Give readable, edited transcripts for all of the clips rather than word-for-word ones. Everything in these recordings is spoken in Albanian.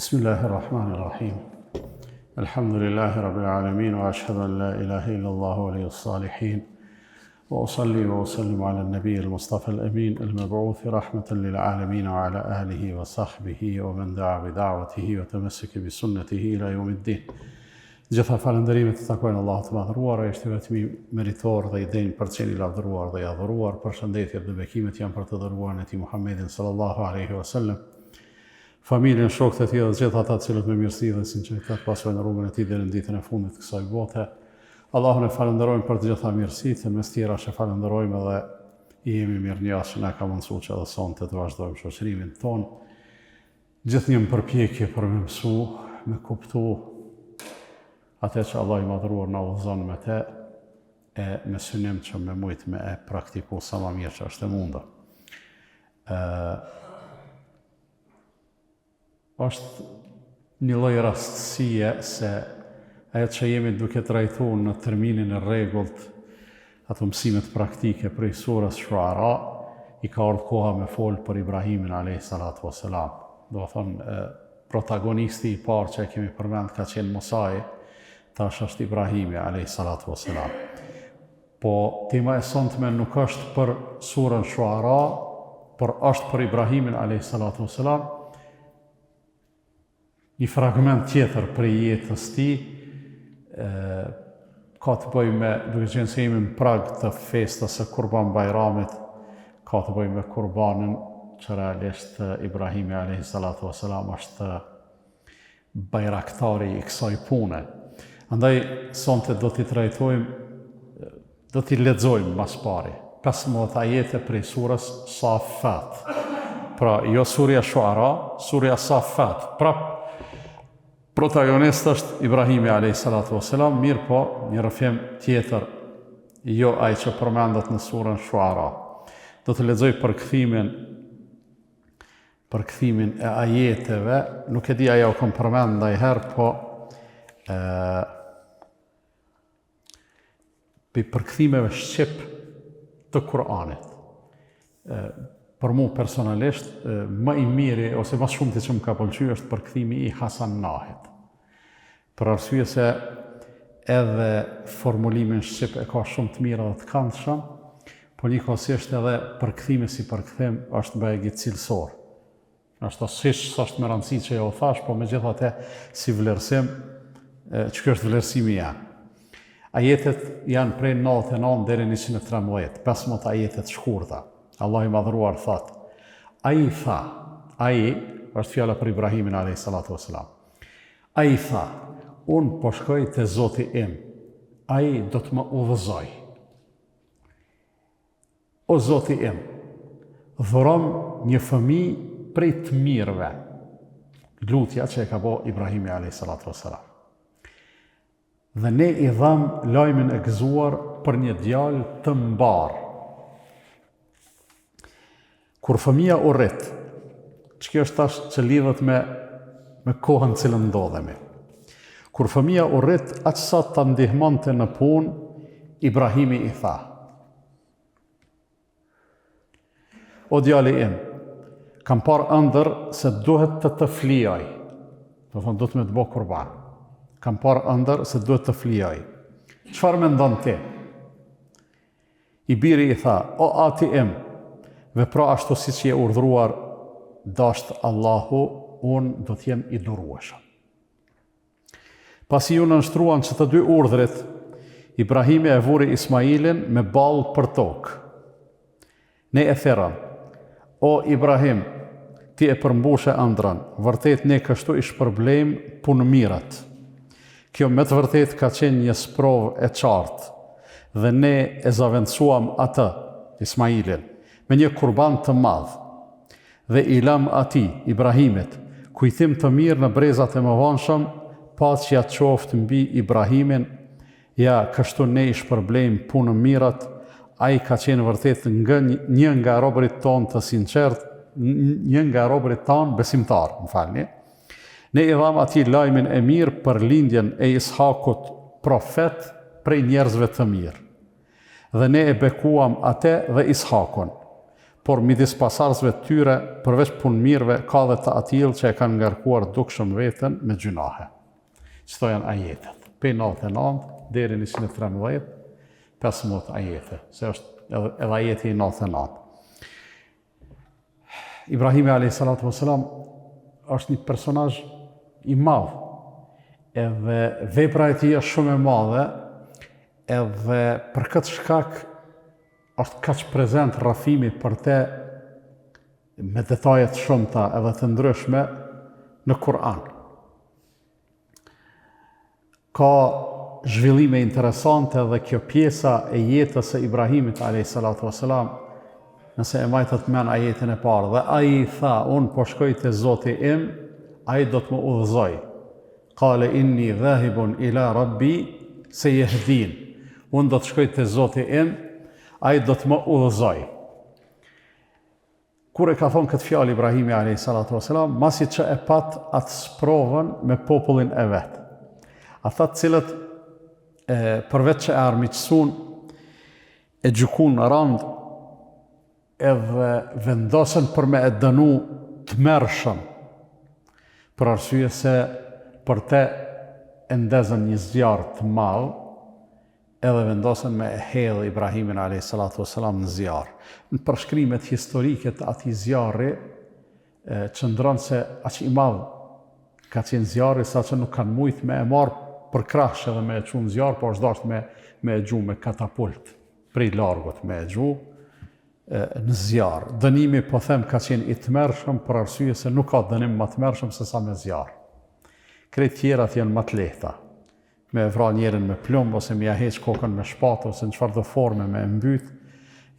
Bismillahirrahmanirrahim. Alhamdulillahi rabbil alamin wa ashhadu an la ilaha illallah waliyus salihin wa usalli wa usallimu ala an-nabiy al-mustafa al-amin al-mab'uth rahmatan lil alamin wa ala alihi wa sahbihi wa man da'a bi da'watihi wa tamassaka bi sunnatihi ila yawmiddin. Gjitha falënderimet të takojnë Allahut të madhëruar, ai është vetëm i meritor dhe i denjë për të qenë i lavdëruar dhe i adhuruar. Përshëndetjet dhe bekimet janë për të dërguarin e tij Muhammedin sallallahu alaihi wasallam, familjen, shokët e tij dhe gjithë ata të cilët me mirësi dhe sinqeritet pasojnë rrugën e tij deri në ditën e fundit të kësaj bote. Allahun e falenderojmë për të gjitha mirësitë, mes tjera që falenderojmë edhe i jemi mirënjohës që na ka mundsuar që edhe sonte të vazhdojmë shoqërimin ton. Gjithnjë një përpjekje për me mësu, me kuptu atë që Allah i madhëruar na udhëzon me te, e me synim që me mujt me e praktiku sa ma mirë që është e mundë. Është një lloj rastësie se ajo që jemi duke trajtuar në terminin e rregullt, ato mësimet praktike prej surës Shuara, i ka ardhur koha me fol për Ibrahimin alayhis salatu wassalam. Do të thonë protagonisti i parë që kemi përmend ka qenë Musai, tash është Ibrahimi alayhis salatu wassalam. Po tema e sonte nuk është për surën Shuara, por është për Ibrahimin alayhis salatu wassalam. Një fragment tjetër për jetës tij, ka të bëjë me, duke qenë se jemi në prag të festës së Kurban Bajramit, ka të bëjë me kurbanin që realisht Ibrahimi alayhis salatu wassalam është bajraktari i kësaj pune. Andaj sonte do t'i trajtojmë, do t'i lexojmë mas pari 15 ajete prej surës Safat. Pra, jo surja Shuara, surja Safat. Pra, protagonist është Ibrahimi alayhis salatu wassalam, mirë po një rrëfim tjetër, jo ai që përmendet në surën Shuara. Do të lexoj përkthimin e ajeteve, nuk e di ajo kam përmend ndajherë, po përkthimeve shqip të Kur'anit. Për mu personalisht, më i miri, ose më shumë të që më ka pëlqyer është përkthimi i Hasan Nahit. Për arsye se edhe formulimin shqip e ka shumë të mirë dhe të këndshëm, po njëkohësisht edhe përkthimi si përkthim është bëjë cilësor. Ashtu siç është me rëndësi që jo thash, po megjithatë si vlerësim, që kjo është vlerësimi janë. Ajetet janë prej 99 deri në 113, 15 ajetet shkurta. Allah i madhëruar thot, ai tha, ai është fjala për Ibrahimin alayhis salatu wassalam. Ai tha, unë po shkoj te Zoti im, ai do të më udhëzoj. O Zoti im, dhurom një fëmijë prej të mirëve. Lutja që e ka bo Ibrahimi alayhis salatu wassalam. Dhe ne i dham lajmin e gëzuar për një djalë të mbar. Kur fëmia u rrit, që është tash që lidhet me kohën cilën ndodhemi. Kur fëmia u rrit, aq sa ta ndihmonte në punë, Ibrahimi i tha, o djali im, kam parë ëndër se duhet të flijoj. Do thonë, duhet me të bo kurban. Kam parë ëndër se duhet të flijoj. Çfarë mendon ti? I biri i tha, o ati im, vepro ashtu si që je urdhruar, dasht Allahu, unë do t'jem i durueshëm. Pasi ju nënshtruan që të dy urdhrit, Ibrahimi e vuri Ismailin me ballë për tokë. Ne e therëm, o Ibrahim, ti e përmbushe ëndrën, vërtet ne kështu i shpërblejmë punë mirët. Kjo me të vërtet ka qenë një sprovë e qartë, dhe ne e zavendësuam atë, Ismailin, me një kurban të madh, dhe i lam ati, Ibrahimit, kujtim të mirë në brezat e mëvonshëm, paqja qoftë mbi Ibrahimin, ja kështu ne i shpërblejmë punën mirat, ai ka qenë vërtet një nga robërit tonë të sinqert, një nga robërit tonë besimtar, më falni. Ne i dham ati lajmin e mirë për lindjen e Ishakut, profet prej njerëzve të mirë. Dhe ne e bekuam atë dhe Ishakun. por midis pasardhësve të tyre, përveç punëmirëve, ka dhe të atill që e kanë ngarkuar dukshëm veten me gjunahe. Çto janë ajetet. Pe 99 deri në 113, 15 ajete, se është edhe ajeti i 99. Ibrahimi a.s. është një personazh i madh, edhe vepra e tij është shumë e madhe, edhe për këtë shkak është kaq prezent rrafimi për te me detaje të shumta edhe të ndryshme në Kur'an. Ka zhvillime interesante dhe kjo pjesa e jetës së Ibrahimit a.s. Nëse e majtët men ajetin e parë, dhe ai tha, unë po shkoj te Zoti im, ai do të më udhëzoj. Qale inni dhahibun ila rabbi seyehdin. Unë do të shkoj te Zoti im, ai do të më udhëzoj. Kur e ka thonë këtë fjalë Ibrahimi a.s. masi që e pat atë sprovën me popullin e vet. Ata të cilët përveç që e armiqësun, e gjykun në rand, edhe vendosën për me e dënu të mërshëm, për arsye se për te e ndezën një zjarë të malë, edhe vendosën me e hedhë Ibrahimin a.s. në zjarë. Në përshkrimet historike të ati zjarri, qëndron se aq i madh ka qenë zjarri, sa që nuk kanë mujt me e marë për krahsh edhe me e qunë zjarë, po është dasht me e gju me katapult, prej largut me e gju në zjarë. Dënimi, po them, ka qenë i tmerrshëm për arsye se nuk ka dënim më tmerrshëm se sa me zjarë. Krejt tjerat janë më të lehta. Me vra njerin me plumb, ose me ja heq kokën me shpatë, ose në çfarëdo forme me mbyt,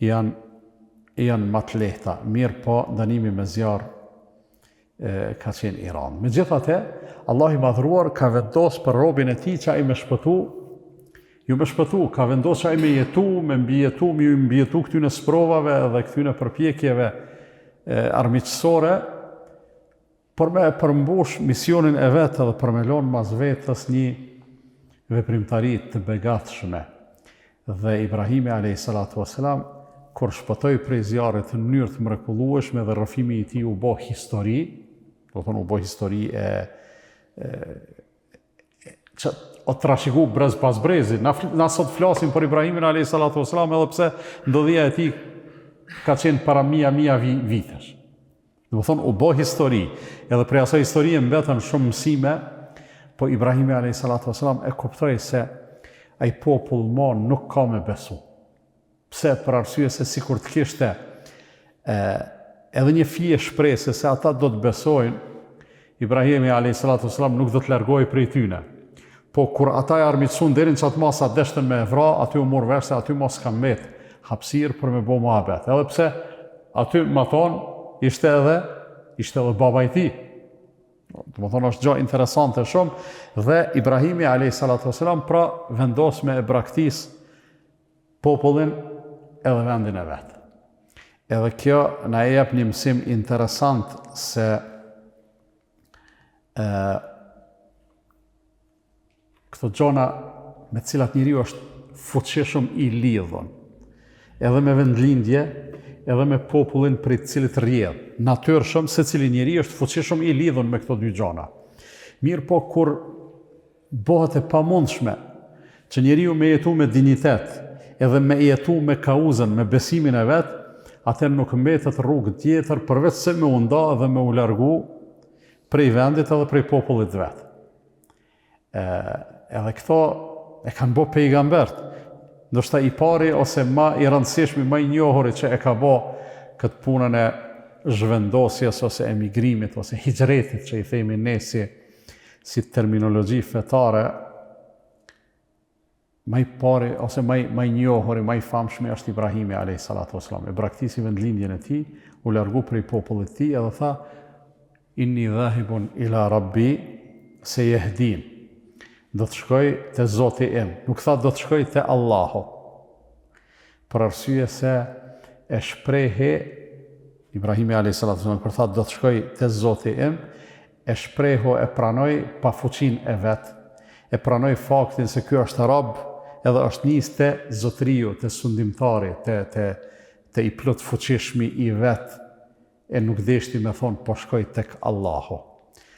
janë më të lehta. Mirë po, dënimi me zjarë ka qenë i randë. Megjithatë, Allah i madhruar ka vendos për robin e tij që ai me shpëtu, ka vendos që ai me jetu, me mbijetu këtyne sprovave dhe këtyne përpjekjeve armiqësore, por me përmbush misionin e vetë dhe për me lonë mas vetës një veprimtari të begatshme. Dhe Ibrahimi a.s. kur shpëtoi prej zjarrit në mënyrë të mrekullueshme dhe rrëfimi i tij u bë histori, do thonë u bë histori që o trashëgu brez pas brezi. Na sot flasim për Ibrahimin a.s. edhe pse ndodhia e tij ka qenë para mija vitesh. Do thonë u bë histori, edhe prej asaj historie mbetën shumë mësime, po Ibrahimi a.s. e kuptoi se ai popull ma nuk ka me besu. Pse? Për arsye se sikur të kishte edhe një fije shpresë se ata do të besojnë, Ibrahimi a.s. nuk do të largohej prej tyne. Po kur ata e armiqësun deri në çat masa deshtën me vra, aty u mor vesh se aty mos ka mbet hapësirë për me bë mohabet. Edhe pse aty më thonë ishte edhe baba i tij. Do të thonë është gjë interesante shumë, dhe Ibrahimi a.s. pra vendos me e braktis popullin edhe vendin e vet. Edhe kjo na jep një mësim interesant se këto gjona me cilat njeriu është fuqishëm i lidhur, edhe me vendlindje, edhe me popullin për i cilit rrjedh. Natyrshëm se cili njeri është fuqishëm i lidhur me këto dy gjona. Mirë po kur bëhet e pamundshme që njeriu me jetu me dignitet, edhe me jetu me kauzën, me besimin e vet, atëherë nuk mbetet rrugë tjetër përveç se me u nda dhe me u largu prej vendit edhe prej popullit vet. Edhe këto e kanë bë pejgambert. Ndoshta i pari ose më i rëndësishmi, më i njohuri që e ka bë këtë punën e zhvendosjes ose emigrimit ose hijretit, që i themi ne si terminologji fetare, më i pari ose më i njohuri, më i famshëm është Ibrahimi a.s. E braktisi vendlindjen e tij, u largu prej popullit të tij edhe tha inni dhahibun ila rabbi seyehdin. Do të shkoj te Zoti im. Nuk tha do të shkoj te Allahu. Për arsye se e shprehi Ibrahimi a.s. kur tha do të shkoj te Zoti im, e shprehu, e pranoj pafuqinë e vet, e pranoj faktin se ky është rob, edhe është nis te zotëriu, te sundimtari, të i plot fuqishmi i vet e nuk deshti me thonë po shkoj tek Allahu.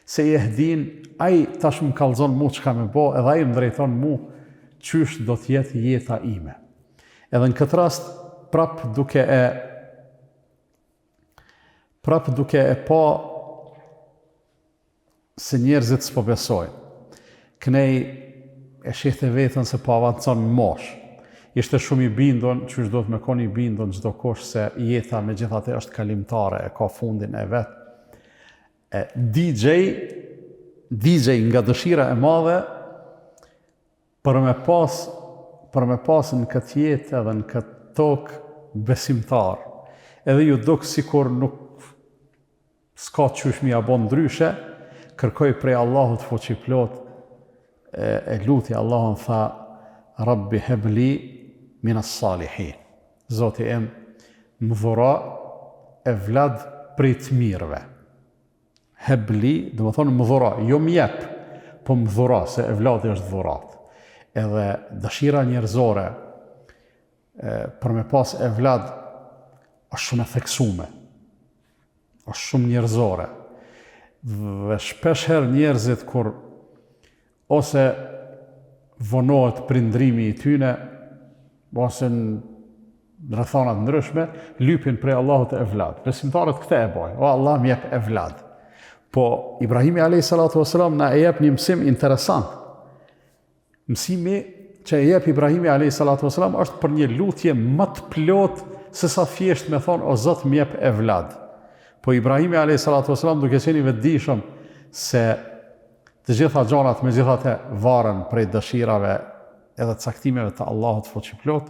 Se jehdin, ai tash më kallzon mu çka me bo, edhe ai më drejton mu qysh do t'jetë jeta ime. Edhe në këtë rast, prap duke e pa se njerëzit s'po besojnë. Kënej e shihte vetën se po avancon në mosh. Ishte shumë i bindon, qysh do të me koni i bindon çdo kush se jeta me gjithate është kalimtare, e ka fundin e vetë. DJ nga dëshira e madhe për me pas në këtë jetë edhe në këtë tokë besimtar. Edhe ju duk sikur nuk s'ka qysh mi abon ndryshe, kërkoj prej Allahut fuqiplot, e luti Allahun tha, Rabbi hebli minas salihin. Zoti em, më dhura e vlad prej të mirëve. Hebli, dhe më thonë më dhura, jo më jep, po më dhura, se e vladi është dhurat. Edhe dëshira njerëzore, për me pas e vlad, është shumë e theksume, është shumë njerëzore. Dhe shpesh herë njerëzit kur ose vonohet prindrimi i tyne, ose në rrethana ndryshme, lypin prej Allahut e vlad. Besimtarët këtë e bojnë, o Allah më jep e vlad. Po Ibrahimi a.s. na e jep një mësim interesant. Mësimi që e jep Ibrahimi a.s. është për një lutje më të plot se sa thjesht me thonë, o Zot më jep e vlad. Po Ibrahimi a.s. duke qenë i vetëdijshëm se të gjitha gjanat me gjithate varen prej dëshirave edhe caktimeve të Allahut fuqiplot,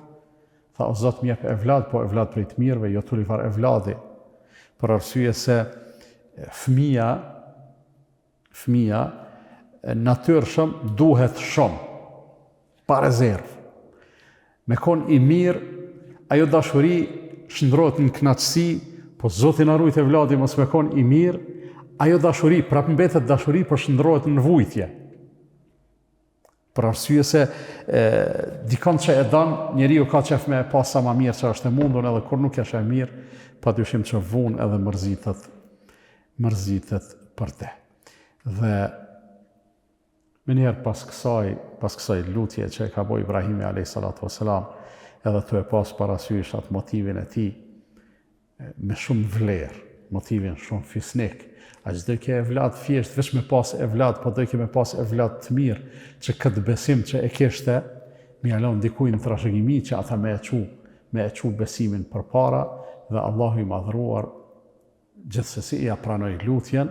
tha o Zot më jep e vlad, po e vlad prej të mirëve, jo tulifar e vladi. Për arsye se fëmia natyrshëm duhet shumë, pa rezervë. Me kon i mirë, ajo dashuri shndrohet në kënaqësi, po Zoti na rujt e vladi mos me kon i mirë, ajo dashuri, prap mbetet dashuri, por shndrohet në vujtje. Për arsye se dikon që e don, njeriu ka qef me pas sa më mirë që është e mundur, edhe kur nuk është e mirë, padyshim që vun edhe mërzitet për te. Dhe me njerë pas kësaj lutje që e ka bo Ibrahimi a.s. edhe të e pas parasysh atë motivin e ti me shumë vlerë, motivin shumë fisnik. A që dojke e vlad fjesht, veç me pas e vlad, po dojke me pas e vlad të mirë, që këtë besim që e kishte, mi alon dikuj në trashëgimi që ata me e qu besimin për para, dhe Allahu i madhruar gjithsesi ja pranoi lutjen,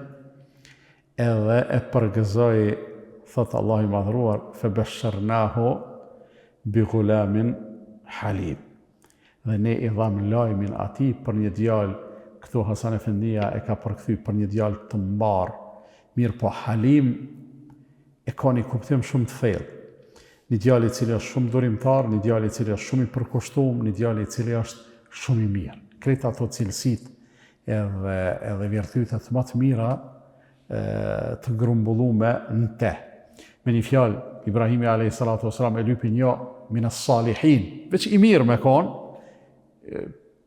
edhe e përgëzoi, thot Allahu i madhruar, febeshërnahu bi gulamin halim. Dhe ne i dham lajmin atij për një djalë, këtu Hasan Efendia e ka përkthy për një djalë të mbar. Mirë po halim e ka një kuptim shumë të thellë. Një djalë i cili është shumë durimtar, një djalë i cili është shumë i përkushtuar, një djalë i cili është shumë i mirë. Krejt ato cilësitë edhe virtytet më të mira të grumbullume në te. Me një fjalë, Ibrahimi a.s. e lypi një minas salihin, veç i mirë me konë,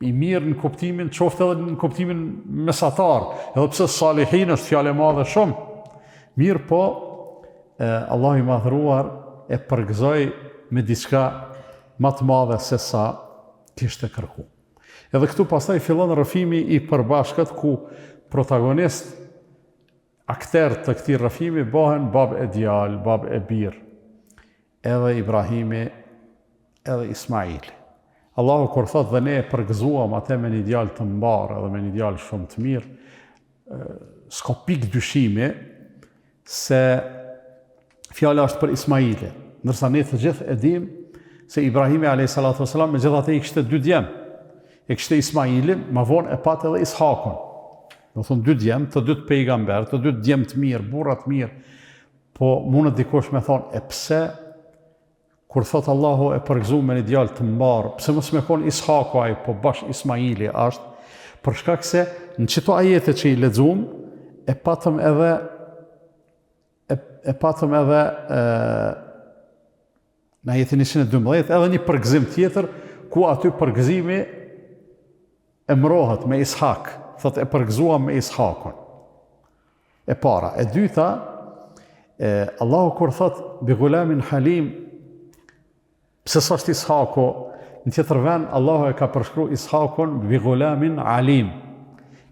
i mirë në kuptimin, qoftë edhe në kuptimin mesatar, edhe pse salihin është fjalë e madhe shumë. Mirë po, Allah i madhruar e përgëzoi me diçka më të madhe se sa kishte kërku. Edhe këtu pastaj fillon rrëfimi i përbashkët ku protagonist, akter të këtij rrëfimi bëhen bab e djalë, bab e birë, edhe Ibrahimi, edhe Ismaili. Allahu kur thot dhe ne e përgëzuam atë me një djalë të mbar edhe me një djalë shumë të mirë, s'ka pikë dyshimi se fjala është për Ismaili, ndërsa ne të gjithë e dim se Ibrahimi a.s. me gjithatë i kishte dy djemë. E kishte Ismailin, ma vonë e pat edhe Ishakun. Do thonë dy djemë, të dy të pejgamber, të dy djemë të mirë, burra të mirë. Po mundet dikush me thonë, e pse kur thot Allahu e përgëzu me një djalë të mbar, pse mos me kon Ishaku ai, po bash Ismaili është, për shkak se në çto ajete që i lexuam e patëm edhe në ajetin 112 edhe një përgëzim tjetër ku aty përgëzimi emrohet me Ishak, thot e përgëzuam me Ishakun. E para. E dyta, Allahu kur thot bi gulamin halim, pse s'është Ishaku, në tjetër vend Allahu e ka përshkruar Ishakun bi gulamin alim,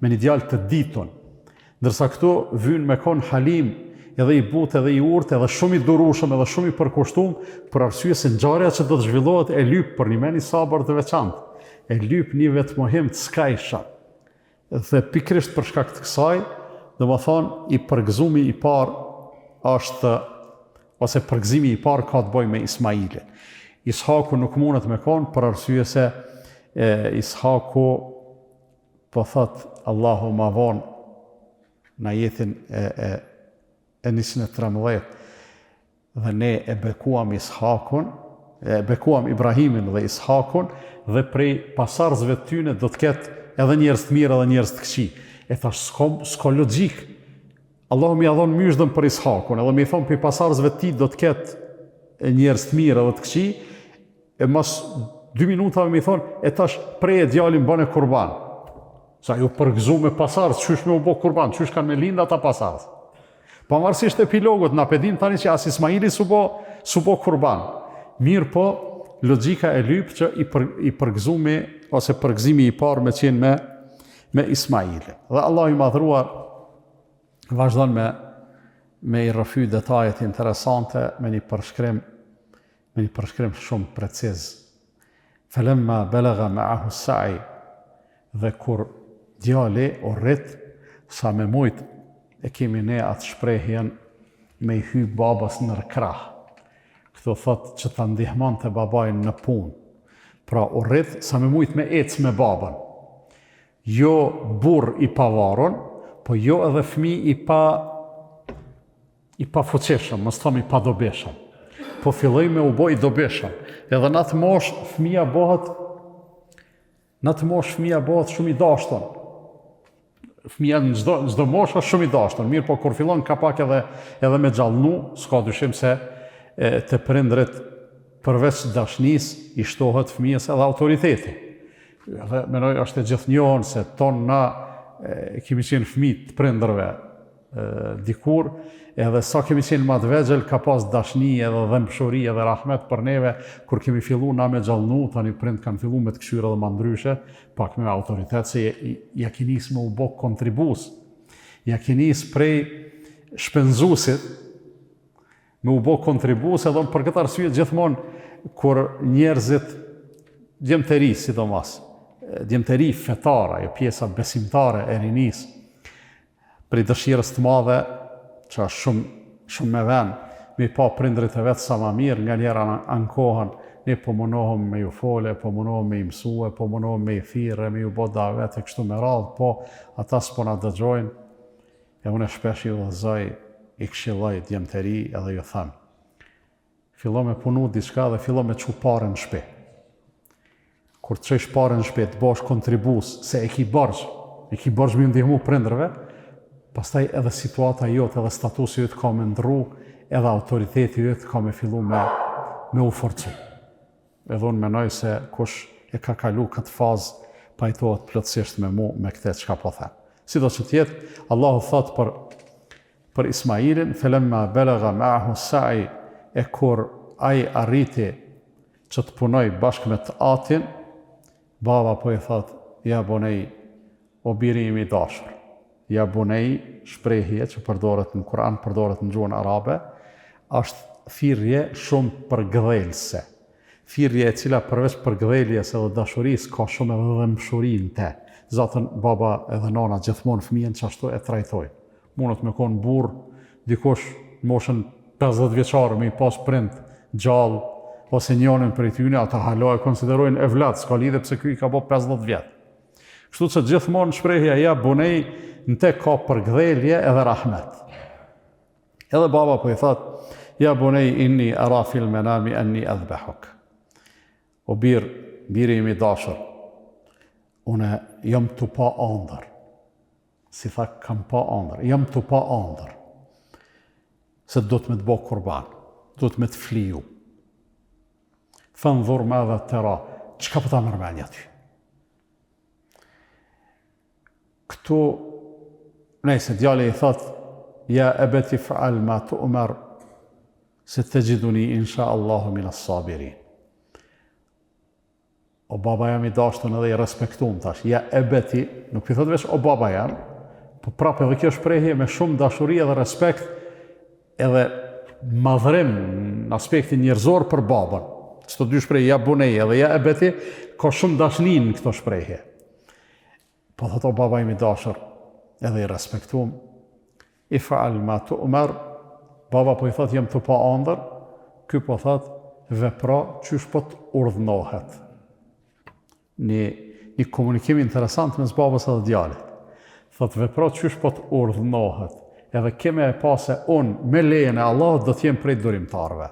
me një djalë të ditun. Ndërsa këtu vyn me kon halim, edhe i butë, edhe i urtë, edhe shumë i durueshëm, edhe shumë i përkushtuar, për arsye se ngjarja që do të zhvillohet e lyp për një mend i sabër të veçantë. E lyp një vetmohim të skajshëm. Dhe pikrisht për shkak të kësaj, domethënë i përgëzumi i parë është, ose përgëzimi i parë ka të bëjë me Ismailin. Ishaku nuk mundet me kon për arsye se Ishaku po thot Allahu ma vonë në jetën e 113 dhe ne e bekuam Ishakun, e bekuam Ibrahimin dhe Ishakun, dhe prej pasardhësve të tyre do të ketë edhe njerëz të mirë edhe njerëz të këqij. E thash s'ka logjik. Allahu më ia dhon myshdën për Ishakun, edhe më i thon për pasardhësve të tij do të ketë njerëz të mirë edhe të këqij. E mos 2 minuta më i thon, e tash prej djalin bën e kurban. Sa ju përgëzu me pasardhë, çysh me u bë kurban, çysh kanë me lind ata pasardhë. Pavarësisht epilogut, na pedim tani që as Ismaili su bo kurban. Mirë po, logjika e lyp që i përgëzumi, ose përgëzimi i parë me qenë me Ismaili. Dhe Allah i madhruar vazhdon me i rrëfy detajet interesante, me një përshkrim shumë preciz. Falamma balagha ma'ahu as-sa'i, dhe kur djali u rrit, sa me mujt e kemi ne atë shprehjen me i hy babas në krah. Këto thot që ta ndihmon të babajnë në punë. Pra u rrit sa me mujt me ec me babën. Jo burr i pavarur, po jo edhe fëmijë i pafuqishëm, mos them i padobishëm. Po filloi me u bë i dobishëm. Edhe në atë moshë fëmia bëhet shumë i dashur. Fëmia në çdo moshë është shumë i dashur, mirë po kur fillon ka pak edhe me gjallënu, s'ka dyshim se të prindrit përveç dashnisë i shtohet fëmijës edhe autoriteti. Edhe mendoj është e gjithnjohur se na kemi qenë fëmijë të prindërve dikur, edhe sa kemi qenë më të vegjël ka pas dashni edhe dhëmshuri edhe rahmet për neve, kur kemi fillu na me gjallënu, tani prind kanë fillu me të këshyra dhe ma ndryshe, pak me autoritet se ja kinis me u bë kontribus, ja kinis prej shpenzusit me u bë kontribus, edhe për këtë arsye gjithmonë kur njerëzit djemtëri sidomos, djemtëri fetare, e pjesa besimtare e rinis, prej dëshirës të madhe që është shumë me ven, me pa prindrit e vetë sa ma mirë, nga njëra ankohen, ne po munohem me ju fole, po munohem me i mësue, po munohem me i thire, me ju bo davet e kështu me radhë, po ata s'po na dëgjojnë, e unë shpesh ju dhëzoj, i këshilloj djemtëri edhe ju them. Fillo me punu diçka dhe fillo me qu pare në shpe. Kur të qesh pare në shpe, të bosh kontribus, se e ki borgj me ndihmu prindrëve, pastaj edhe situata jote, edhe statusi jote ka me ndru, edhe autoriteti jote ka me fillu me u forcu. Edhe unë menoj se kush e ka kalu këtë fazë, pajtohet plotësisht me mu, me këte çka po them. Sido që tjetë, Allahu thot për Ismailin, falamma balagha ma'ahu as-sa'i, e kur ai arriti që të punoj bashkë me të atin, baba po i thot, ja bunej, o biri im i dashur. Ja bunej, shprehje që përdoret në Kur'an, përdoret në gjuhën arabe, është thirrje shumë përgdhelëse. Thirrje e cila përveç përgdheljes edhe dashurisë ka shumë edhe dhëmshurinë te. Zatën baba edhe nana gjithmonë fëmijën që ashtu e trajtojnë. Mundet me konë burr, dikush në moshën 50 vjeçar me i pas prind gjallë ose njënin për i tyne, ata hala e konsiderojnë evlat, s'ka lidhe pse ky i ka bo 50 vjet. Kështu që gjithmonë shprehja ja bunej në te ka përgdhelje edhe rahmet. Edhe baba po i thot, ja bunej inni ara fil menami anni adhbahuk. O biri im i dashur, une jam të pa andër. Si tha, kam pa andër, jam të pa andër. Se do të me të bo kurban, do të me të fliju. Fanzur ma dhe të ra, qka pëta mërmenja ty? Këtu, nëjse djali i thot, ja ebeti fa'al ma tu'mar, se të gjithuni insha Allahu minas sabirin. O baba jam i dashtun edhe i respektum tash. Ja ebeti, nuk i thot veç o baba jam, po prapë edhe kjo shprehje me shumë dashuri edhe respekt edhe madhërim në aspektin njerëzor për babën. Çto dy shprehje, ja bunej edhe ja ebeti, ka shumë dashni në këto shprehje. Po thot o baba jam i dashur edhe i respektum, i fa'al ma tu'mar, baba po i thot jem të pa ëndër, ky po thot vepra qysh po të urdhnohet. Një komunikim interesant mes babës edhe djalit. Thot vepra qysh po të urdhnohet, edhe keme e pa se unë me lejen e Allahut do t'jem prej durimtarve.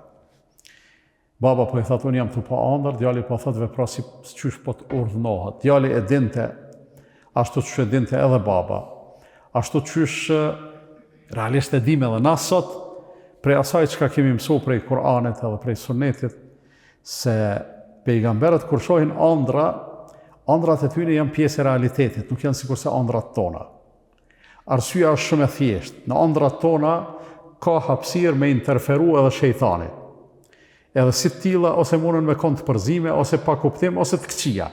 Baba po i thot unë jam të pa ëndër, djali po thot vepra si qysh po të urdhnohet. Djali e dinte, ashtu qysh e dinte edhe baba, ashtu qysh realisht e dim edhe na sot, prej asaj çka kemi mësu prej Kur'anit edhe prej Sunnetit, se pejgamberët kur shohin ëndrat e tyre janë pjesë e realitetit, nuk janë sikurse ëndrat tona. Arsyeja është shumë e thjeshtë. Në ëndrat tona ka hapësirë me interferu edhe shejtani. Edhe si të tilla ose mundën me kon të përzime, ose pa kuptim, ose të këqija.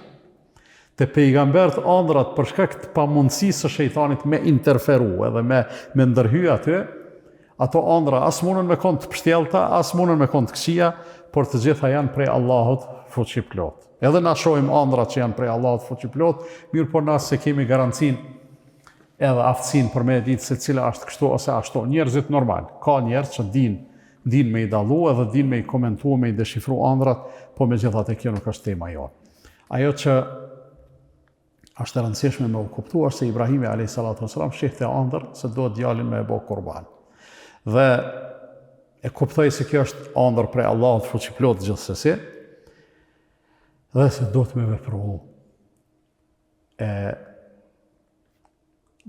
Te pejgamberët ëndrat për shkak të pamundësisë së shejtanit me interferu edhe me ndërhy aty, ato ëndra as mundën me kon të pështjellta, as mundën me kon të këqija, por të gjitha janë prej Allahut fuqiplot. Edhe na shohim ëndrat që janë prej Allahut fuqiplot, mirë po na se kemi garancinë edhe aftësinë për me ditë se cila është kështu ose ashtu. Njerëzit normal, ka njerëz që din me i dallu edhe din me i komentu, me i deshifru ëndrat, po megjithatë kjo nuk është tema jonë. Ajo që është e rëndësishme me u kuptu është se Ibrahimi a.s. shihte ëndër se do djalin me e bo kurban. Dhe e kuptoi se kjo është ëndër prej Allahut fuqiplot gjithsesi, dhe se do të me vepru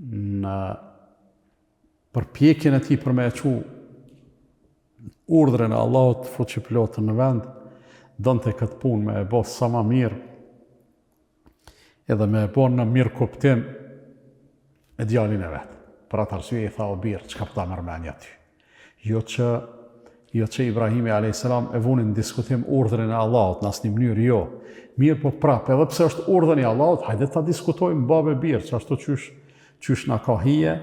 në përpjekjen e tij për me e qu urdhrën e Allahut fuqiplot në vend, donte këtë punë me e bo sa më mirë, edhe me e bo në mirë kuptim e djalin e vetë. Për atë arsye i tha o birë, çka po ta mërmenja ty? Jo që Ibrahimi a.s. e vunin në diskutim urdhrin e Allahut, në asnjë mënyrë jo. Mirë po prapë, edhe pse është urdhri i Allahut, hajde ta diskutojmë babë birë, që ashtu qysh na ka hije,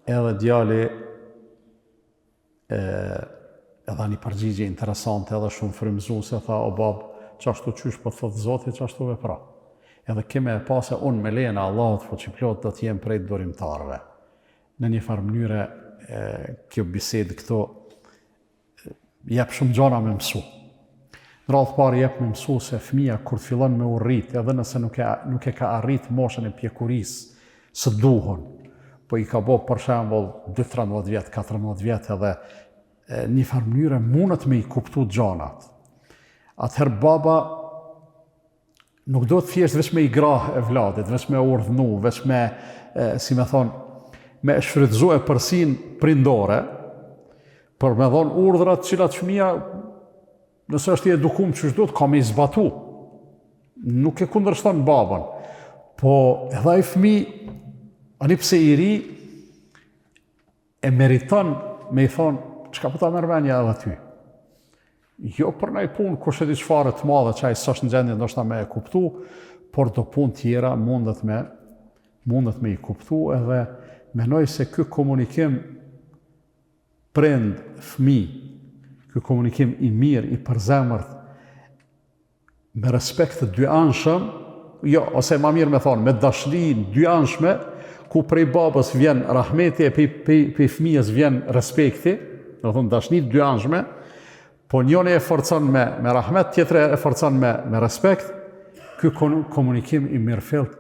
edhe djali edhe një përgjigje interesante edhe shumë frymëzuese, tha o babë, që ashtu qysh po thot Zoti, që ashtu vepra. Edhe keme e pa se unë me lejen e Allahut fuqiplot do t'jem prej durimtarëve. Në një farë mënyre kjo bisedë këto jep shumë gjana me mësu. Në radhë parë jep me mësu se fëmia kur fillon me urrit, edhe nëse nuk e ka arrit moshën e pjekurisë së duhur, po i ka bo për shembull 12-13 vjet, 14 vjet, edhe një farë mënyre mundet me i kuptu gjanat. Atëherë baba nuk do të thjesht veç me i grah e vladit, veç me urdhnu, veç me, si me thonë, me shfrytëzu e përsin prindore, për me thonë urdhrat cilat fëmia, nëse është i edukum që do të ka me i zbatu. Nuk e kundërshton babën, po edhe ai fëmijë, ani pse i ri, e meriton me i thonë, çka po ta mërmenja edhe ty? Jo për nëjë punë kush e di çfarë të madhe që ai s'është në gjendje ndoshta me e kuptu, por do punë tjera mundet me i kuptu, edhe menoj se ky komunikim prind fëmijë, ky komunikim i mirë, i përzemërt, me respekt të dyanshëm, jo, ose ma mirë me thonë, me dashni dyanshme, ku prej babës vjen rahmeti e prej fëmijës vjen respekti, do thonë dashni dyanshme, po njëri e forcon me rahmet, tjetri e forcon me respekt. Ky komunikim i mirëfillt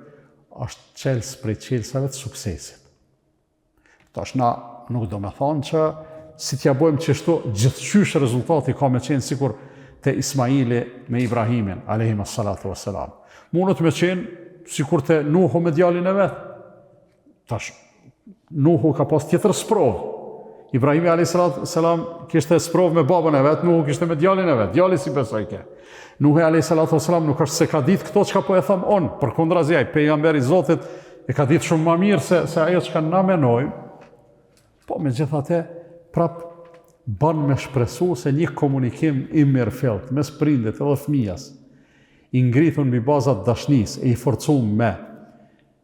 është çelës prej çelësave të suksesit. Tash na nuk do me thonë që si t'ja bojmë qështu, gjithqysh rezultati ka me qenë sikur te Ismaili me Ibrahimin, alayhim as-salatu was-salam. Mundet me qenë sikur te Nuhu me djalin e vet. Tash Nuhu ka pas tjetër sprovë. Ibrahimi a.s. kishte sprovë me babën e vet, Nuhu kishte me djalin e vet. Djali si besoj ke. Nuhu a.s. nuk është se ka ditë këto çka po e them on, përkundrazi ai pejgamberi i Zotit e ka ditë shumë më mirë se ajo që na menojmë, po megjithatë prap bën me shpresu se një komunikim i mirëfillt mes prindit edhe fëmijas, i ngritur mbi bazat dashnisë e i forcuar me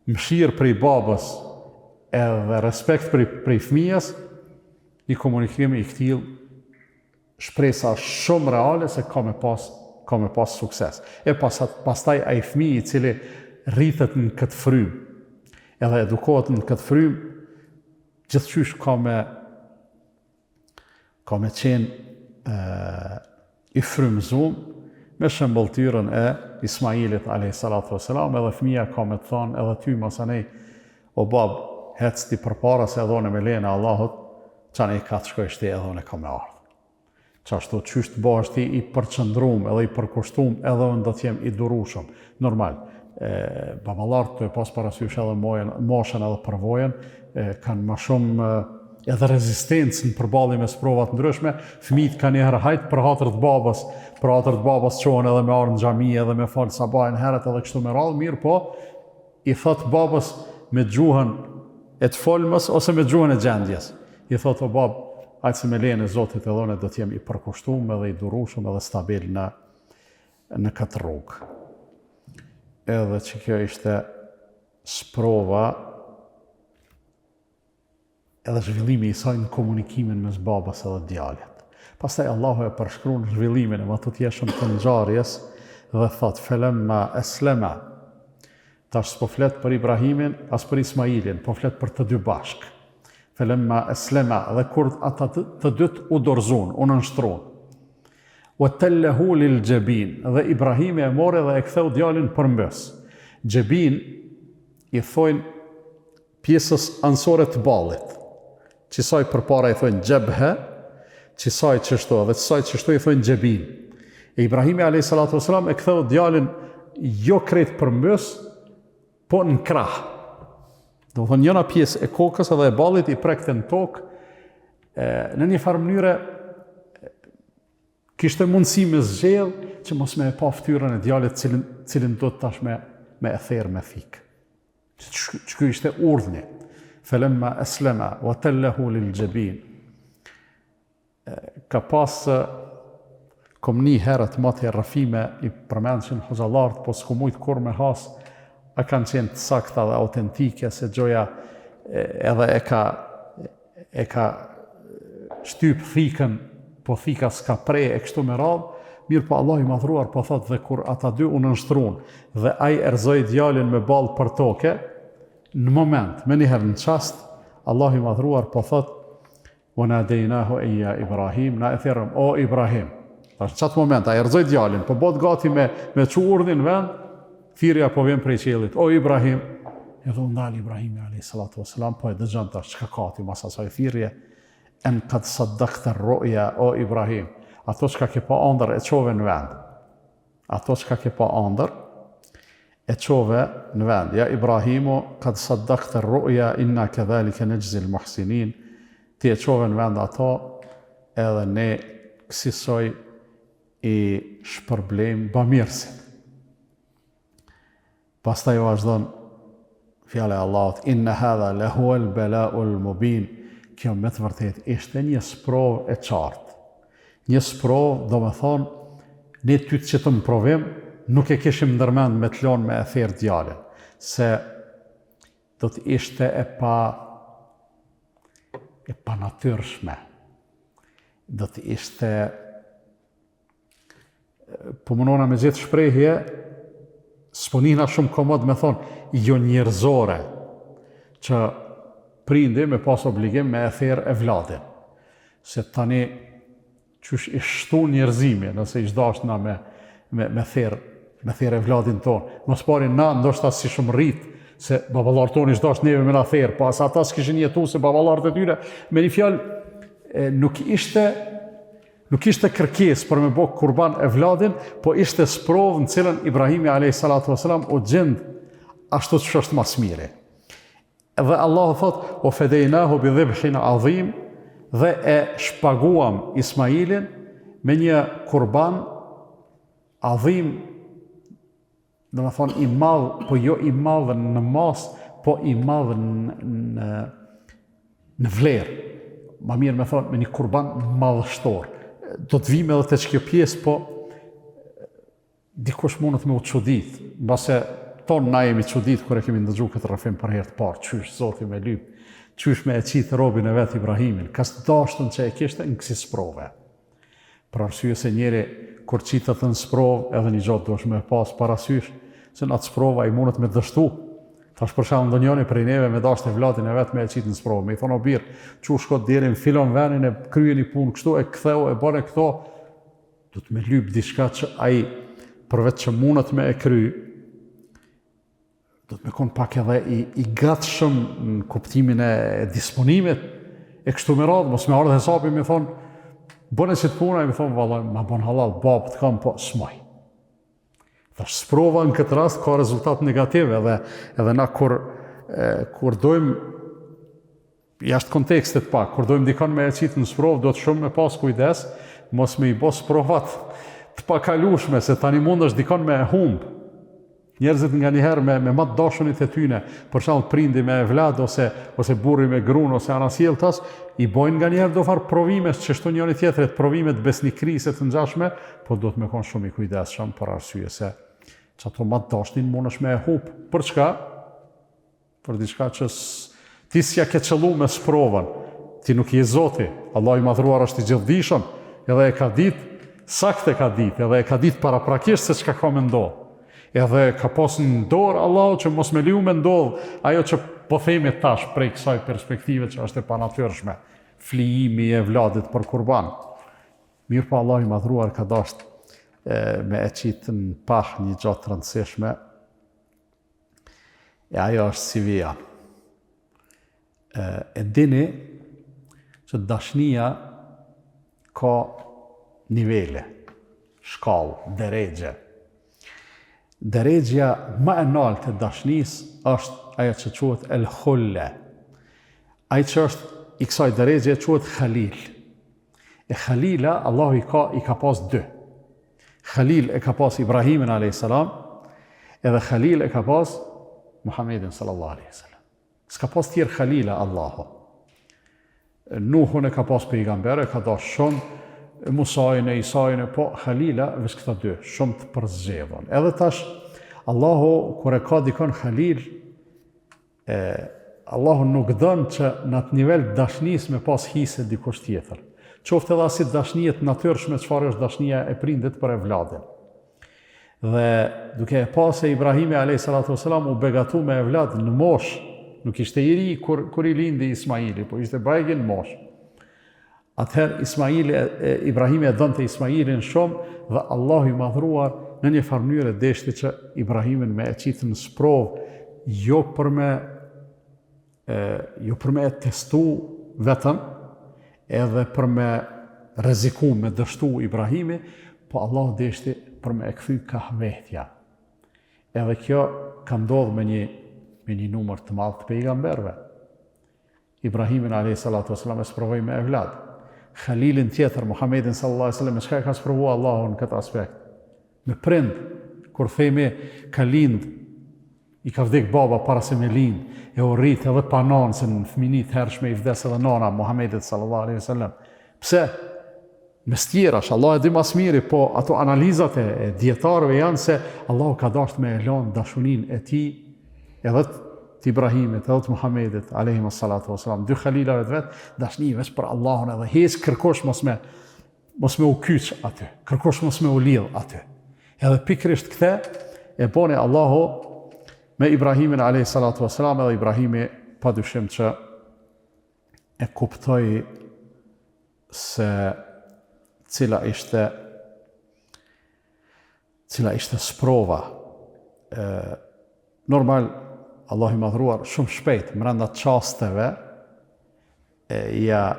mëshirë prej babës edhe respekt prej fëmijas, një komunikim i këtill shpresa shumë reale se ka me pas sukses. E pastaj ai fëmijë i cili rritet në këtë frymë, edhe edukohet në këtë frymë, gjithçysh ka me qenë i frymëzuar me shembulltyrën e Ismailit a.s. edhe fëmija ka me të thonë edhe ty masanej, o bab, hec ti përpara se edhe me lejnë Allahut, qa ne i ka të shkoj shti edhe ka me ardhë. Qashtu qysh të bëhesh ti i përqëndrum edhe i përkushtum edhe unë do t'jem i durushëm. Normal, baballarët të pas parasysh edhe moshën edhe përvojën, kanë ma shumë edhe rezistencë në përballje me sprovat ndryshme, fëmijët kanë njëherë hajt për hatër të babas qohen edhe me arë në xhami edhe me falë sabajnë heret edhe kështu me radhë, mirë po, i thot babas me gjuhën e të folmës ose me gjuhën e gjendjes. I thot o bab, hajtë se me lejnë e Zotit edhe unë do t'jem i përkushtum edhe i durushëm edhe stabil në këtë rrugë. Edhe që kjo ishte sprova edhe zhvillimi i saj në komunikimin mes babas edhe djalit. Pastaj Allahu e përshkruan zhvillimin e matutjeshëm të ngjarjes dhe thot felemma eslema. Tash s'po flet për Ibrahimin as për Ismailin, po flet për të dy bashk. Felemma eslema, dhe kur ata të dytë u dorëzuan, u nënshtruan. Wa tallahu lil jabin, dhe Ibrahimi e mori dhe e ktheu djalin përmbys. Jabin i thojnë pjesës ansore të ballit. Qisaj përpara i thojnë gjebhe, qisaj qështu, dhe qisaj qështu i thojnë gjebin. E Ibrahimi a.s. e ktheu djalin jo krejt përmbys, po në krah. Do të thonë njëna pjesë e kokës edhe e ballit i prekte në tokë, në një farë mënyre kishte mundësi me zgjedh që mos me e pa ftyrën e djalit cilin do të tash me e therë me thikë. Që kjo ishte urdhni. Felemma eslema, wa tallahu lil jabin. Ka pas kom një herët matje rrafime i përmendshëm hoxhallarët, po s'ku mujt kur me has, a kanë qenë të sakta dhe autentike, se gjoja edhe e ka shtyp thikën, po thika s'ka prej e kështu me radhë, mirë po Allah i madhruar po thot dhe kur ata dy u nënshtrun dhe ai erzoi djalin me ballë për toke, në moment, me njëherë në qast, Allah i madhruar po thot wa nadejnahu eja Ibrahim, na e therëm, o Ibrahim. Në qatë moment, a erzoi djalin, po bot gati me që urdhin vend, thirrja po vjen prej qiellit, o Ibrahim. Edhe u ndal Ibrahimi a.s. po e dëgjon tash çka ka ti mas asaj thirrje, en qad saddaqta ar-ru'ya, o Ibrahim. Ato çka ke pa ëndër e çove në vend. Ato çka ke pa ëndër e çove në vend. Ja Ibrahimu qad saddaqta ar-ru'ya inna kadhalika najzi al-muhsinin. Ti e çove në vend ato edhe ne kësaj i shpërblejmë bamirësit. Pastaj vazhdon fjala e Allahut, inna hadha lahu al-bala'u al-mubin. Kjo me të vërtet ishte një sprovë e qartë. Një sprovë, do me thonë, ne ty të qëtëm provim, nuk e kishim ndërmend me të lonë me e therë djalin, se do të ishte e pa natyrshme. Do të ishte, po mënona me gjithë shprehje, s'ponina shumë komod me thonë, jo njerëzore, që prindi me pas obligim me e therë e vladin. Se tani, qysh i shtu njerëzimi, nëse i shdasht na me therë e vladin tonë. Mos pari na, ndoshta si shumë rritë, se baballarët tonë i shdasht neve me na therë, pas ata s'kishin jetu se baballarët e tyre, me një fjalë, nuk ishte kërkesë për me bo kurban e vladin, po ishte sprovë në cilën Ibrahimi a.s. u gjendë ashtu që është mas miri. Dhe Allah thot, o fedejnahu bi dhibhin adhim, dhe e shpaguam Ismailin me një kurban adhim, dhe me thonë i madh, po jo i madh në mas, po i madh në vlerë. Ma mirë me thonë me një kurban madhështor. Do të vime edhe të që kjo pjesë, po dikush mundet me u çudit. Mbase tonë na jemi çudit kur e kemi ndëgju këtë rrëfim për herë të parë, qysh Zoti me lyp, qysh me e qitë robin e vet Ibrahimin, ka së dashtën që e kishte në kësi sprove. Për arsye se njeri kur qitet në sprov, edhe një gjatë duhesh me pas parasysh, se në atë sprova i mundet me dështu. Tash për shembull ndonjëri prej neve me dashtë vllatin e vet me e qitë në sprov, me i thonë o birr, çu shko deri në filon venin e kryeni punë kështu e ktheu e bën e këto, do të më lyp diçka që ai përveç që mundet me e kry, do të me konë pak edhe i gatshëm në kuptimin e disponimit e kështu me radhë, mos me ardhë hesapi me thonë, bëne që të puna, e me thonë, vallaj, ma bon halal, babë të kam, po smaj. Thash, sprova në këtë rast ka rezultat negativ, edhe na kur dojmë, jashtë kontekstit pak, kur dojmë dikon me e qitë në sprovë, do të shumë me pas kujdes, mos me i bo sprovat të pakalushme, se tani mund është dikon me e humbë. Njerëzit nga njëherë me matë dashunit e tyne, për shembull prindi me vlad, ose burri me grun, ose anasjeltas, i bojnë nga njëherë do farë provime, që shtu njëri tjetërit, provime të besnikriset të ngjashme, po do të me konë shumë i kujdesshëm për arsye se që ato matë dashnin mund është me e hupë. Për çka? Për diçka që ti s'ja ke qëllu me sprovën, ti nuk je Zoti, Allah i madhruar është i gjithdijshëm, edhe e ka ditë, saktë e ka ditë, edhe e ka ditë paraprakisht se çka ka me ndodhë. Edhe ka pas në dorë Allahu që mos me liu me ndodhë ajo që po themi tash prej kësaj perspektive që është e panatyrshme, flijimi e vladit për kurban. Mirë pa Allah i madhruar ka dashtë me e qitë në pah një gjatë të rëndësishme, e ajo është si vija. E dini që dashnia ka nivele, shkallë, deregje. Deregja më e lartë e dashnisë është ajo që quhet el khulle. Ai që është i kësaj deregje quhet Khalil. E Khalila Allahu i ka pas dy. Khalil e ka pas Ibrahimin a.s. edhe Khalil e ka pas Muhammedin sallallahu a.s. S'ka pas tjerë Khalila Allahu. Nuhun e ka pas pejgamber, e ka dash shumë, Musajin e Isajin e po, Khalila, veç këta dy, shumë të përzgjedhën. Edhe tash, Allahu, kur e ka dikon Khalil, Allahu nuk dënë që në atë nivel dashnis me pas hise dikush tjetër. Qoftë edhe si dashnijet natyrshme, çfarë është dashnia e prindit për e vladin. Dhe duke e pas e Ibrahimi a.s. u begatu me e vlad në mosh, nuk ishte i ri kur i lindi Ismaili, po ishte bajgin mosh. Atëherë Ibrahimi e dënte Ismailin shumë dhe Allahu i madhruar në një farë mënyrë deshti që Ibrahimin me e qitë në sprovë, jo për me e testu vetëm, edhe për me rreziku, me dështu Ibrahimi, po Allahu deshti për me e kthy kahvetja. Edhe kjo ka ndodhur me një numër të madh të pejgamberëve. Ibrahimin a.s. e sprovoi me evlad. Khalilin tjetër, Muhammedin sallallahu alaihi wasallam, me çka ka sprovuar Allahu në këtë aspekt? Me prind, kur themi ka lind, i ka vdek baba para se me lind, e u rrit edhe pa nanë, se në fëmini të hershme i vdes edhe nana Muhammedit sallallahu alaihi wasallam. Pse? Mes tjerash, Allah e di mas miri, po ato analizat e dietarëve janë se Allahu ka dashur me elon dashunin e tij edhe të Ibrahimit, edhe të Muhammedit, alayhi salatu wasalam, dy khalilave të vet, dashni veç për Allahun edhe hiç kërkosh mos me u kyç aty, kërkosh mos me u lidh aty. Edhe pikërisht këtë e boni Allahu me Ibrahimin alayhi salatu wasalam, edhe Ibrahimi padyshim që e kuptoi se cila ishte sprova. Normal, Allah i madhruar shumë shpejt, mrenda qasteve, ja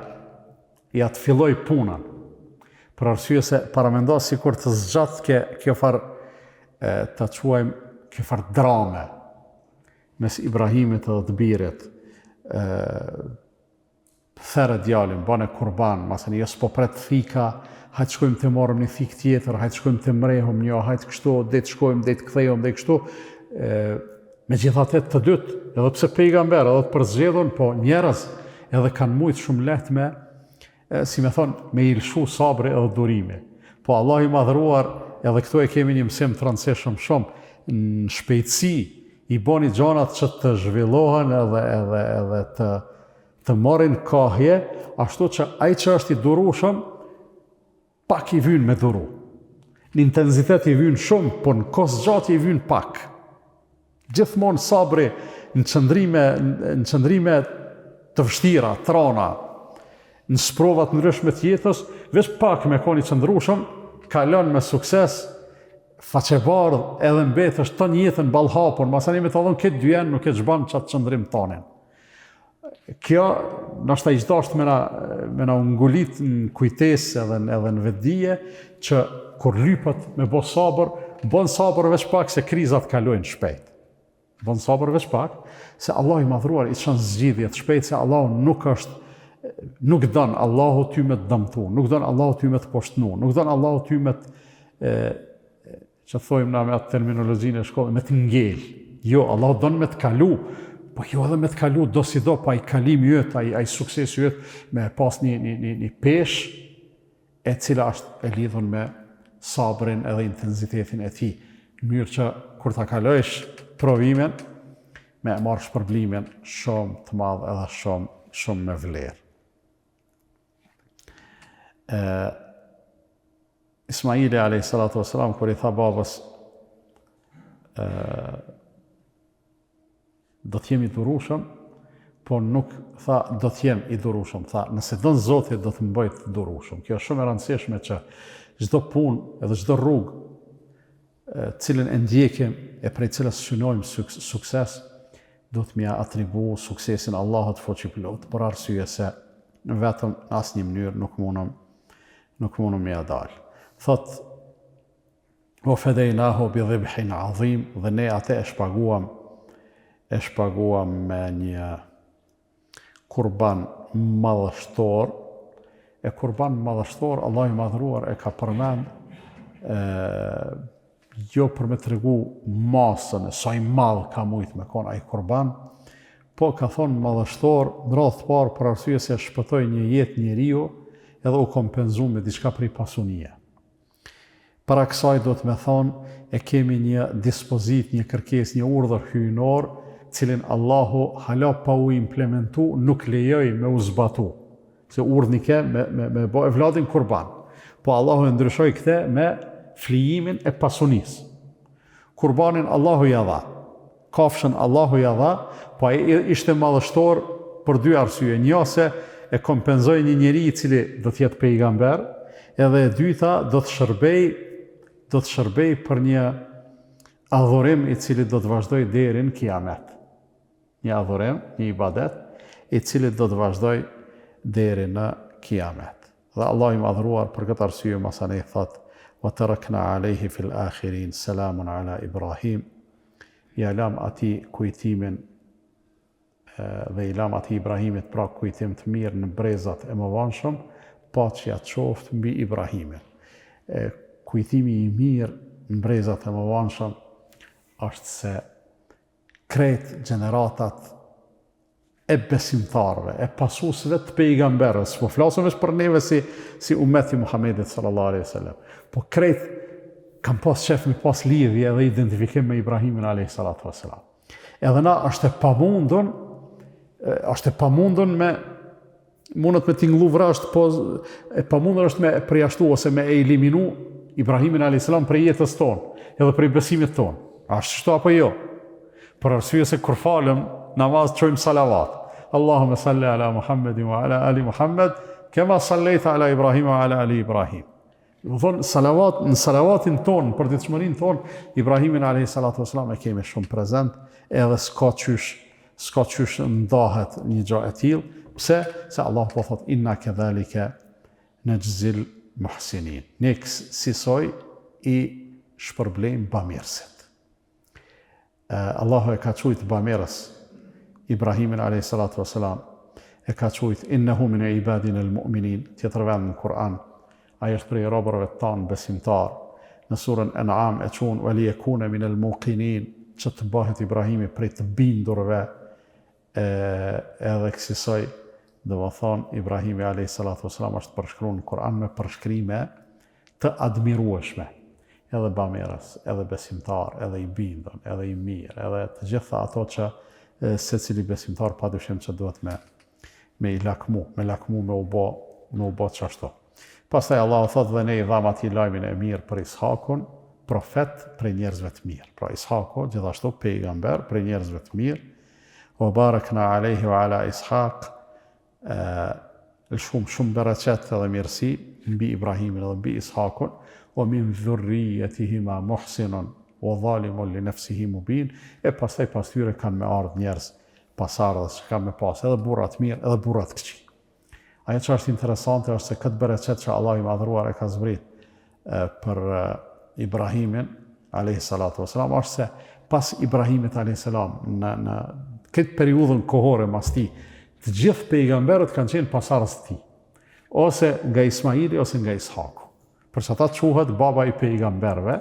të filloj punën. Për arsye se paramendo si kur të zgjatë kjo farë, të quajmë, kjo farë drame, mes Ibrahimit edhe të birit, therë djalin, bane kurban, masën jes po pret thika, hajtë shkojmë të morëm një thik tjetër, hajtë shkojmë të mrehëm një, hajtë kështu, dhe të shkojmë, dhe të kthejëm, dhe kështu, Megjithatë të dytë, edhe pse pejgamber, edhe të përzgjedhur, po njerëz edhe kanë mujt shumë lehtë me, si me thonë, me i lshu sabri edhe durimi. Po Allah i madhëruar, edhe këtu e kemi një mësim të rëndësishëm shumë, në shpejtësi i boni gjanat që të zhvillohen edhe të marrin kahje, ashtu që ai që është i durueshëm pak i vyn me duru. Në intensitet i vyn shumë, po në kohë gjatë i vyn pak. Gjithmonë sabri në qëndrime të vështira, trona, në sprovat ndryshme të jetës, veç pak me qenë i qëndrueshëm, kalon me sukses, faqebardh edhe mbetesh të një jetën ballhapur, masani me të dhënë këtë dyen nuk e çban çat qëndrim tonin. Kjo ndoshta i dashur me na ungulit në kujtesë edhe në vetdije që kur lypet me bë sabër, bën sabër veç pak se krizat kalojnë shpejt. Bën sabër veç pak se Allah i madhruar i çon zgjidhje të shpejtë, se Allahu nuk don Allahu ty me të dëmtu, nuk don Allahu ty me të poshtnu, nuk don Allahu ty me të që thojmë na me atë terminologjinë e shkollës, me të ngel. Jo, Allahu don me të kalu, po jo edhe me të kalu do si do, pa i kalimi yt, ai suksesi yt me pas një peshë e cila është e lidhur me sabrin edhe intensitetin e tij, në mënyrë që kur ta kalojsh provimin me marrë shpërblimin shumë të madh edhe shumë me vlerë. Ismaili a.s. kur i tha babës do t'jem i durueshëm, po nuk tha do t'jem i durueshëm, tha nëse don Zoti do të më bëj të durueshëm. Kjo është shumë e rëndësishme që çdo punë edhe çdo rrugë cilën e ndjekim e prej cilës synojmë sukses, do të mja atribu suksesin Allahut fuqiplot, për arsye se vetëm në asnjë mënyrë nuk mundëm me ja dalë. Thot, o fedejnahu bi dhibhin adhim, dhe ne atë e shpaguam me një kurban madhështor. E kurban madhështor, Allah i madhruar e ka përmend jo për me të regu masën, sa i madhë ka mujt me konë ai kurban, po ka thonë madhështor në radhë të parë për arsye se shpëtoj një jetë njeriu edhe u kompenzu me diçka prej pasunie. Para kësaj do të me thonë, e kemi një dispozit, një kërkes, një urdhër hyjnor, cilin Allahu hala pa u implementu, nuk lejoj me u zbatu. Se urdhni ke me bo e vladin kurban. Po Allahu e ndryshoj këte me flijimin e pasunis. Kurbanin Allahu ja dha, kafshën Allahu ja dha, po ishte madhështor për dy arsye. Një se e kompenzoi një njeri i cili do të jetë pejgamber, edhe e dyta do të shërbej për një adhurim i cili do të vazhdoj deri në kiamet. Një adhurim, një ibadet, i cili do të vazhdoj deri në kiamet. Dhe Allah i madhruar për këtë arsye masane i thot, wa tarakna alayhi fil akhirin salamun ala Ibrahim. Ja lam ati kujtimin dhe i lam ati Ibrahimit pra kujtim të mirë në brezat e mëvanshëm, paqja të qoftë mbi Ibrahimin. Kujtimi i mirë në brezat e mëvanshëm është se krejt gjeneratat e besimtarve, e pasusve të pejgamberës, po flasëm veç për neve si umeti Muhammedit sallallahu alaihi wasallam. Po krejt kam pas qef me pas lidhje dhe identifikim me Ibrahimin alaihi salatu wasalam. Edhe na është e pamundun me mundet me tingullu vrasht, po e pamundun është me përjashtu ose me eliminu Ibrahimin alaihi salam prej jetës tonë, edhe prej besimit tonë. Ashtë shto apo jo? Për arsye se kur falem namaz çojmë salavat. Allahumma salli ala Muhammedin wa ala ali Muhammed, kema sallejta ala Ibrahim wa ala ali Ibrahim. Në salavatin tonë, për ditëshmërinë tonë, Ibrahimin alayhi salatu wasalam e kemi shumë prezent, edhe s'ka qysh ndahet një gjë e tillë. Pse? Se Allah po thot inna kedhalika najzil muhsinin. Ne sisoj i shpërblejmë bamirësit. Allahu e ka qujtë bamirës Ibrahimin alayhi salatu wasalam, e ka qujtë innehu min ibadina al-mu'minin, tjetër vend në Kur'an. Ai është prej robërve tanë besimtar. Në surën An'am e qunë waliyakuna min al-muqinin, që të bëhet Ibrahimi prej të bindurve edhe kësaj, dhe më thonë, Ibrahimi a.s. është përshkruar në Kur'an me përshkrime të admirueshme. Edhe bamirës, edhe besimtar, edhe i bindën, edhe i mirë, edhe të gjitha ato që se cili besimtar pa dyshim që duhet me i lakmu, me u bo qashtu. Pastaj Allah thot dhe ne i dham ati lajmin e mirë për Ishakun, profet prej njerëzve të mirë. Pra Ishaku, gjithashtu pejgamber prej njerëzve të mirë, o barakna alejhi wa ala Ishak, shumë bereqet edhe mirësi, mbi Ibrahimin edhe mbi Ishakun, o min dhurrijetihima muhsinun, o dhalimun li nefsihi mubin, e pastaj pas tyre kanë me ardhë njerëz pasardhës që kanë me pas edhe burrat mirë edhe burrat këqij. Ajo që është interesante është se këtë bereqet që Allah i madhruar e ka zbrit për Ibrahimin a.s. është se pas Ibrahimit a.s. në këtë periudhën kohore mas ti, të gjithë pejgamberët kanë qenë pasardhës të tij, ose nga Ismaili ose nga Ishaku. Për që ata quhet baba i pejgamberve,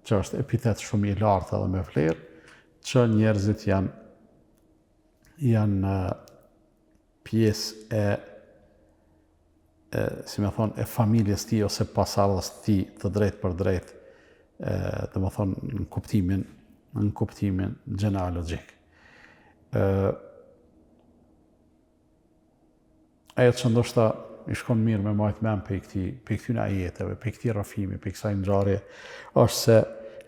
që është epitet shumë i lartë edhe me vlerë, që njerëzit janë pjesë si me thonë, e familjes ti ose pasardhës ti të drejt për drejt, dhe me thonë, në kuptimin genealogjik. Ajo që ndoshta i shkon mirë me majtë men për këtyne ajeteve, për këti rafimi, për kësaj ngjarje, është se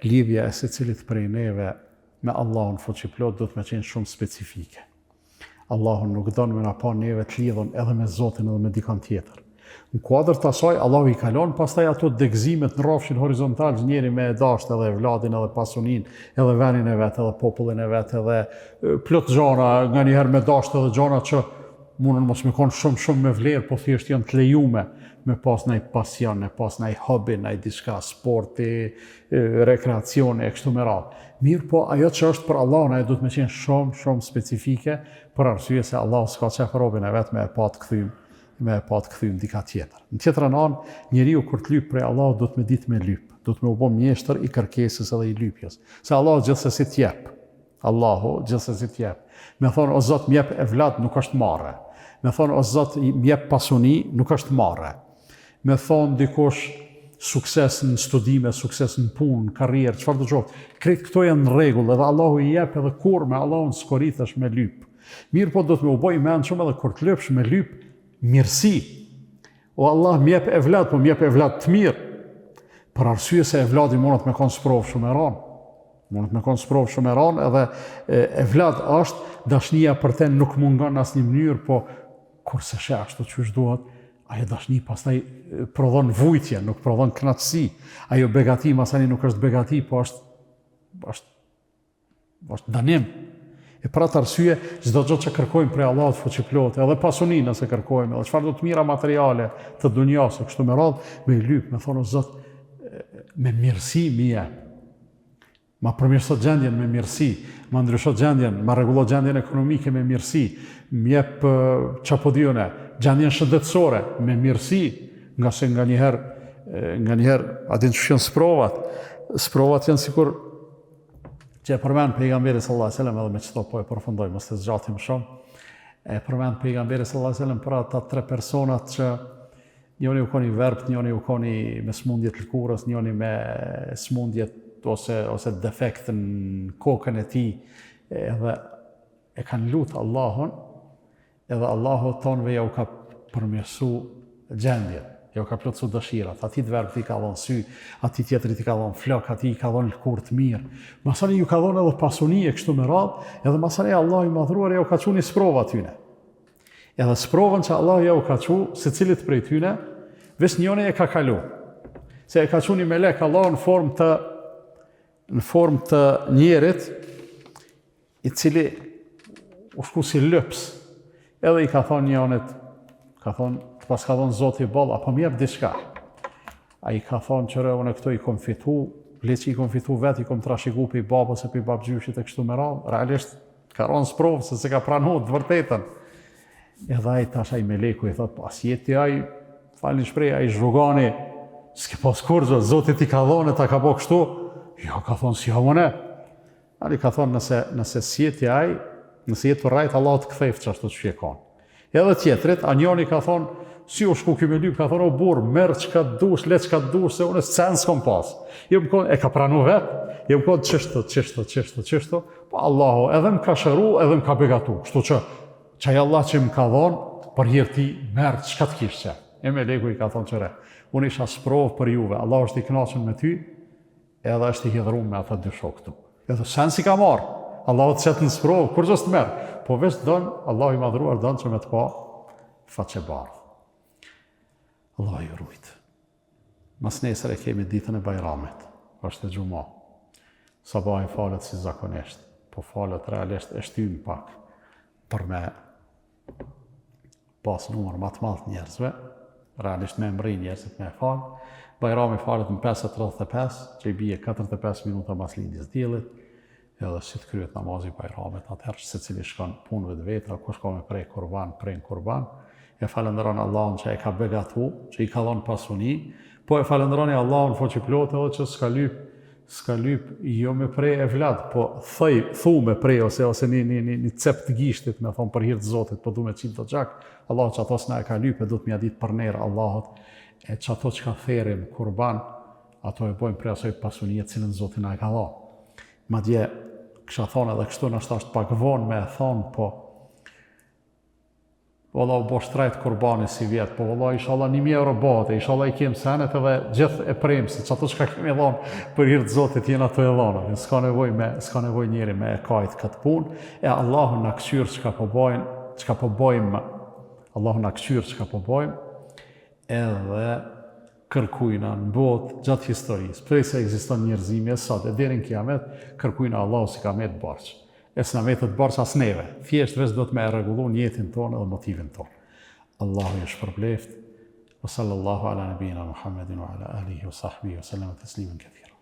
lidhja e secilit prej neve me Allahun fuqiplot do të me qenë shumë specifike. Allahun nuk don me na pa neve të lidhun edhe me Zotin edhe me dikon tjetër. Në kuadër të asaj, Allahu i kalon pastaj ato degëzimet në rrafshin horizontal, njeri me dashtë edhe vladin edhe pasunin, edhe venin e vetë, edhe popullin e vetë, edhe plot gjana, nga njëherë me dashtë edhe gjana që mundën mos me konë shumë me vlerë, po thjesht janë të lejume me pas nëj pasion, me pas nëj hobi, nëj diçka, sporti, rekreacioni, e kështu me radhë. Mirë po, ajo që është për Allahun, ajo duhet me qenë shumë specifike, për arsye se Allah s'ka qef robin e vetë me e pa të kthym dika tjetër. Në tjetrën anë, njeriu kur të lyp prej Allahut do të me ditë me lyp, do të me u bë mjeshtër i kërkesës edhe i lypjes. Se Allahu gjithsesi t'jep. Allahu gjithsesi t'jep. Me thonë o Zot m'jep evlad nuk është marrë. Me thonë o Zot m'jep pasuni nuk është marrë. Me thonë dikush sukses në studime, sukses në punë, karrierë, çfarë do të qoftë. Krejt këto janë në rregull, edhe Allahu i jep edhe kur me Allahun s'korritesh me lyp. Mirë po do të me u bë i mendshëm edhe kur të lypsh me lyp mirësi. O Allah m'jep evlad, po m'jep evlad të mirë. Për arsye se evladi mundet me konë sprovë shumë e ranë. Mundet me konë sprovë shumë e ranë, edhe evlad është dashnia për te nuk mungon në asnjë mënyrë, po kurse she ashtu çysh duhet, ajo dashni pastaj prodhon vujtje, nuk prodhon kënaqësi. Ajo begati masani nuk është begati, po është danim. E për atë arsye, çdo gjë që kërkojmë prej Allahut fuqiplot, edhe pasuninë nëse kërkojmë, edhe çfarë do të mira materiale të dunjas, kështu me radhë, me lyp, me thonë o Zot, me mirësi më jep. Ma përmirëso gjendjen me mirësi, ma ndrysho gjendjen, ma rregullo gjendjen ekonomike me mirësi, më jep çapodione, gjendjen shëndetësore me mirësi, nga se nga njëherë, adin që janë sprovat janë sikur që e përmend pejgamberi sallallahu alajhi wasallam, edhe me çto po e përfundoj, mos të zgjatim shumë. E përmend pejgamberi sallallahu alajhi wasallam për ata 3 personat që njëri u koni verbt, njëri u koni me smundje të lëkurës, njëri me smundje ose defekt në kokën e tij, edhe e kanë lutë Allahun, edhe Allahu tonëve ja u ka përmirësu gjendjen. Jo ka plotësu dëshirat, ati të verbë i ka dhonë sy, ati tjetërit i ka dhonë flok, ati i ka dhonë lëkur të mirë. Masani ju ka dhonë edhe pasuni e kështu me radhë, edhe masani Allah i madhruar ja u ka që një sprova tyne. Edhe sprovën që Allah ja u ka që, se cilit prej tyne, ves njone e ka kalu. Se e ka që një melek Allah në formë të njerit, i cili u shku si lëps, edhe i ka thonë njonet, pas ka thonë Zoti ball, apo më jep diçka. Ai ka thonë që unë këto i kom fitu, le që i kom fitu vetë, i kom trashigu për i babës e për i babgjyshit e kështu me radhë, realisht ka ronë sprovë, se ka pranuar të vërtetën. Edhe ai tash ai meleku i thotë, pas jeti ai, falni shprej, ai zhvogani, s'ke pas kurrë, Zoti ti ka dhënë, ta ka bë kështu. Jo, ka thonë si javone. Ali ka thonë nëse sjeti ai, nëse jetë për rajt, Allah të kthejf që ashtu që fjekon. Edhe tjetrit, a njoni ka thonë, si u shku kjo me lyp, ka thonë, o burë, merë që ka të dush, le që ka të dush, se unë sen s'kom pas. E ka pranu vetë, jem konë qështu, po Allahu edhe më ka shëru, edhe më ka begatu. Kështu që, qaj Allah që më ka thonë, për hirë ti, merë që ka të kishë që. E me legu i ka thonë qëre, unë isha sprovë për juve, Allah është i knaqën me ty, edhe është i hidhru me ata dy shok këtu. Edhe sen si ka marë, Allah të qëtë në sprovë, kur gjës të merë, po veç dënë, Allah i madhruar dënë që me të pa faqe bardhë. Allah ju rujtë. Mas nesër e kemi ditën e Bajramit, është e gjuma. Sabah i falet si zakonisht, po falet realisht e shtymë pak për me pas numër më të madh njerëzve, realisht me mri njerëzit me falë. Bajrami falet në 5:35, që i bie 45 minuta mas lindjes diellit, edhe si të kryet namazi Bajramit, atëherë se cili shkon punëve të vetra, kush ka me prej kurban, e falenderon Allahun që e ka begatu, që i ka dhënë pasuni, po e falenderoni Allahun foqi plot edhe që s'ka lyp jo me prej e vlad, po thu me prej ose një cep të gishtit, me thonë për hir të Zotit, po du me qitë të gjak, Allah që ato s'na e ka lyp e du të mja ditë për nerë Allahot, e që ato që ka therim kurban, ato e bojmë prej asoj pasunie cilën Zotin na e ka dhënë. Madje kësha thonë edhe kështu në ashtë pak vonë me e thonë, po valla u bo shtrajt kurbani si vjetë, po valla inshallah 1.000 euro bate, inshallah i kemë senet edhe gjithë e premë, se që ato që ka kemi dhonë për hirtë Zotit jena të e dhonë, s'ka nevoj njeri me e kajtë këtë punë, e Allahu në këqyrë që ka po bojmë, Allahu në këqyrë që ka po bojmë, edhe kërkujna në botë gjatë historisë, prej se egziston njerëzimi e sot, e deri në kiamet, kërkujna Allahu si ka me të barqë. E s'na me të barqë as neve, thjesht veç do të me e regullu njetin tonë edhe motivin tonë. Allahu ju shpërbleft, wa sallallahu ala nabina Muhammedin wa ala alihi wa sahbihi wa sallam taslimen kathira.